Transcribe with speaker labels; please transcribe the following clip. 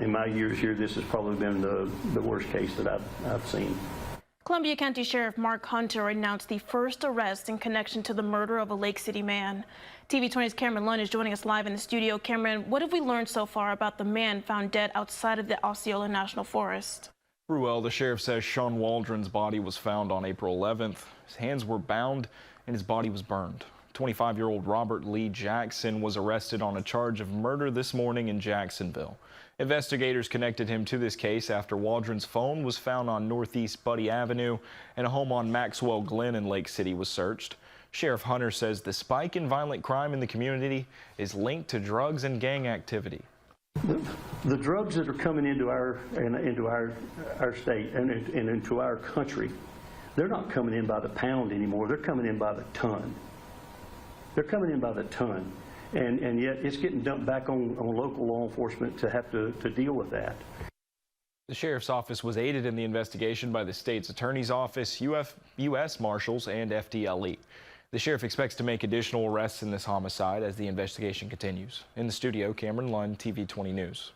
Speaker 1: In my years here, this has probably been the worst case that I've seen.
Speaker 2: Columbia County Sheriff Mark Hunter announced the first arrest in connection to the murder of a Lake City man. TV 20's Cameron Lund is joining us live in the studio. Cameron, what have we learned so far about the man found dead outside of the Osceola National Forest?
Speaker 3: Ruel, the sheriff says Shawn Waldron's body was found on April 11th. His hands were bound and his body was burned. 25-year-old Robert Lee Jackson was arrested on a charge of murder this morning in Jacksonville. Investigators connected him to this case after Waldron's phone was found on Northeast Buddy Avenue and a home on Maxwell Glen in Lake City was searched. Sheriff Hunter says the spike in violent crime in the community is linked to drugs and gang activity.
Speaker 1: The drugs that are coming into our state and into our country, they're not coming in by the pound anymore. They're coming in by the ton. They're coming in by the ton. And yet it's getting dumped back on local law enforcement to have to deal with that.
Speaker 3: The sheriff's office was aided in the investigation by the state's attorney's office, U.S. Marshals, and FDLE. The sheriff expects to make additional arrests in this homicide as the investigation continues. In the studio, Cameron Lund, TV 20 News.